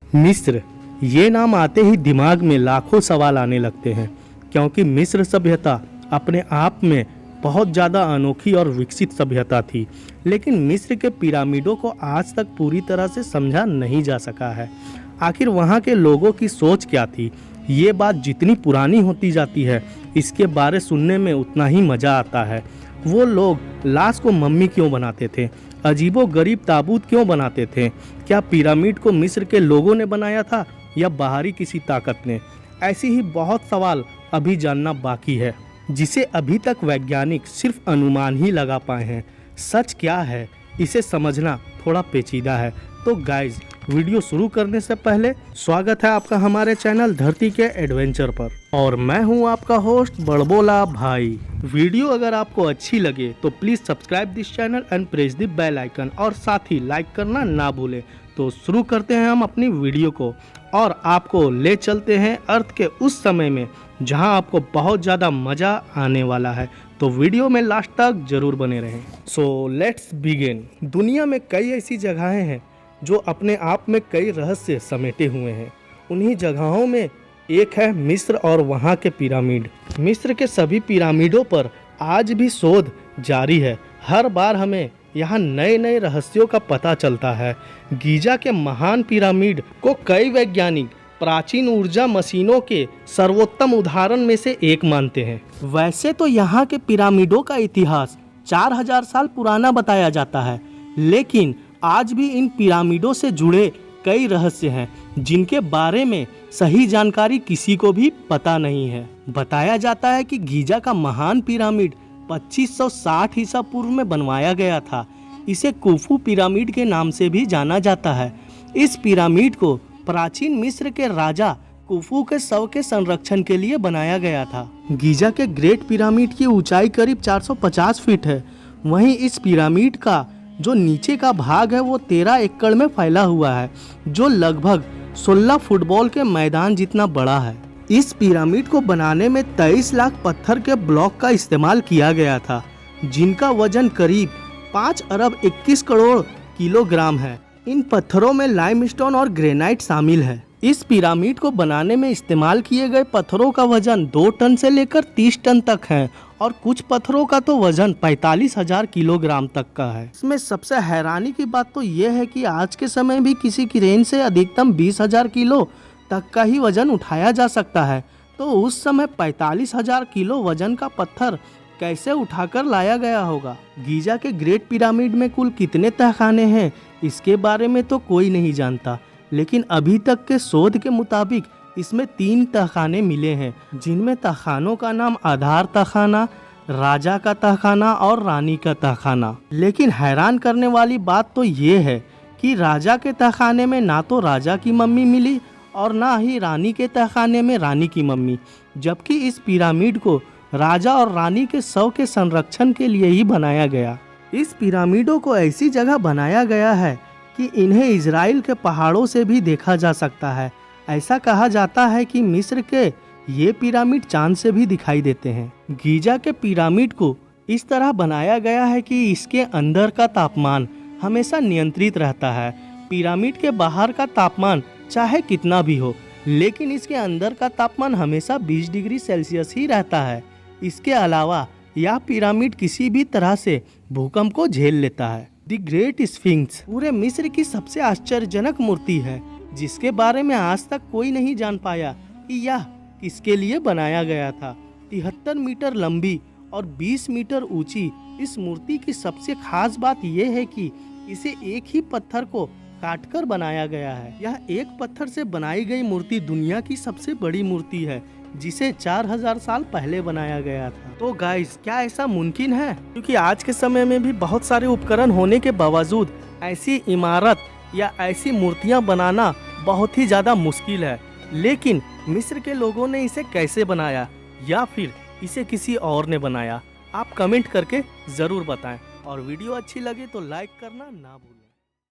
मिस्र, ये नाम आते ही दिमाग में लाखों सवाल आने लगते हैं, क्योंकि मिस्र सभ्यता अपने आप में बहुत ज़्यादा अनोखी और विकसित सभ्यता थी। लेकिन मिस्र के पिरामिडों को आज तक पूरी तरह से समझा नहीं जा सका है। आखिर वहाँ के लोगों की सोच क्या थी? ये बात जितनी पुरानी होती जाती है, इसके बारे सुनने में उतना ही मज़ा आता है। वो लोग लाश को मम्मी क्यों बनाते थे? अजीबो गरीब ताबूत क्यों बनाते थे? क्या पिरामिड को मिस्र के लोगों ने बनाया था या बाहरी किसी ताकत ने? ऐसी ही बहुत सवाल अभी जानना बाकी है, जिसे अभी तक वैज्ञानिक सिर्फ अनुमान ही लगा पाए हैं। सच क्या है, इसे समझना थोड़ा पेचीदा है। तो गाइज, वीडियो शुरू करने से पहले स्वागत है आपका हमारे चैनल धरती के एडवेंचर पर, और मैं हूं आपका होस्ट बड़बोला भाई। वीडियो अगर आपको अच्छी लगे तो please subscribe this channel and press the bell icon, और साथ ही लाइक करना ना भूलें। तो शुरू करते हैं हम अपनी वीडियो को, और आपको ले चलते हैं अर्थ के उस समय में जहां आपको बहुत ज़्यादा मज़ा आने वाला है। तो वीडियो में लास्ट तक जरूर बने रहें। So let's begin. दुनिया में कई ऐसी जगहें हैं जो अपने आप में कई रहस्य समेटे हुए हैं। उन्हीं जगहों में एक है मिस्र और वहाँ के पिरामिड। मिस्र के सभी पिरामिडों पर आज भी शोध जारी है। हर बार हमें यहाँ नए नए रहस्यों का पता चलता है। गीजा के महान पिरामिड को कई वैज्ञानिक प्राचीन ऊर्जा मशीनों के सर्वोत्तम उदाहरण में से एक मानते हैं। वैसे तो यहाँ के पिरामिडों का इतिहास 4000 साल पुराना बताया जाता है, लेकिन आज भी इन पिरामिडों से जुड़े कई रहस्य हैं जिनके बारे में सही जानकारी किसी को भी पता नहीं है। बताया जाता है कि गीजा का महान पिरामिड 2560 ईसा पूर्व में बनवाया गया था। इसे कुफू पिरामिड के नाम से भी जाना जाता है। इस पिरामिड को प्राचीन मिस्र के राजा कुफू के शव के संरक्षण के लिए बनाया गया था। गीजा के ग्रेट पिरामिड की ऊंचाई करीब 450 फीट है। वहीं इस पिरामिड का जो नीचे का भाग है वो 13 एकड़ में फैला हुआ है, जो लगभग 16 फुटबॉल के मैदान जितना बड़ा है। इस पिरामिड को बनाने में 23 लाख पत्थर के ब्लॉक का इस्तेमाल किया गया था, जिनका वजन करीब 5 अरब 21 करोड़ किलोग्राम है। इन पत्थरों में लाइमस्टोन और ग्रेनाइट शामिल है। इस पिरामिड को बनाने में इस्तेमाल किए गए पत्थरों का वजन 2 टन से लेकर 30 टन तक है, और कुछ पत्थरों का तो वजन 45,000 किलोग्राम तक का है। इसमें सबसे हैरानी की बात तो यह है कि आज के समय भी किसी क्रेन से अधिकतम 20,000 किलो तक का ही वजन उठाया जा सकता है। तो उस समय 45,000 किलो वजन का पत्थर कैसे उठाकर लाया गया होगा? गीजा के ग्रेट पिरामिड में कुल कितने तहखाने हैं, इसके बारे में तो कोई नहीं जानता, लेकिन अभी तक के शोध के मुताबिक इसमें 3 तहखाने मिले हैं, जिनमें तहखानों का नाम आधार तहखाना, राजा का तहखाना और रानी का तहखाना। लेकिन हैरान करने वाली बात तो ये है कि राजा के तहखाने में ना तो राजा की मम्मी मिली और ना ही रानी के तहखाने में रानी की मम्मी, जबकि इस पिरामिड को राजा और रानी के शव के संरक्षण के लिए ही बनाया गया। इस पिरामिडों को ऐसी जगह बनाया गया है कि इन्हें इजराइल के पहाड़ों से भी देखा जा सकता है। ऐसा कहा जाता है कि मिस्र के ये पिरामिड चांद से भी दिखाई देते हैं। गीजा के पिरामिड को इस तरह बनाया गया है कि इसके अंदर का तापमान हमेशा नियंत्रित रहता है। पिरामिड के बाहर का तापमान चाहे कितना भी हो, लेकिन इसके अंदर का तापमान हमेशा 20 डिग्री सेल्सियस ही रहता है। इसके अलावा यह पिरामिड किसी भी तरह से भूकंप को झेल लेता है। द ग्रेट स्फिंक्स पूरे मिस्र की सबसे आश्चर्यजनक मूर्ति है, जिसके बारे में आज तक कोई नहीं जान पाया कि यह किसके लिए बनाया गया था। 73 मीटर लंबी और 20 मीटर ऊंची इस मूर्ति की सबसे खास बात यह है कि इसे एक ही पत्थर को काटकर बनाया गया है। यह एक पत्थर से बनाई गई मूर्ति दुनिया की सबसे बड़ी मूर्ति है, जिसे 4000 साल पहले बनाया गया था। तो गाइस, क्या ऐसा मुमकिन है? क्योंकि आज के समय में भी बहुत सारे उपकरण होने के बावजूद ऐसी इमारत या ऐसी मूर्तियां बनाना बहुत ही ज़्यादा मुश्किल है। लेकिन मिस्र के लोगों ने इसे कैसे बनाया, या फिर इसे किसी और ने बनाया? आप कमेंट करके ज़रूर बताएं, और वीडियो अच्छी लगे तो लाइक करना ना भूलें।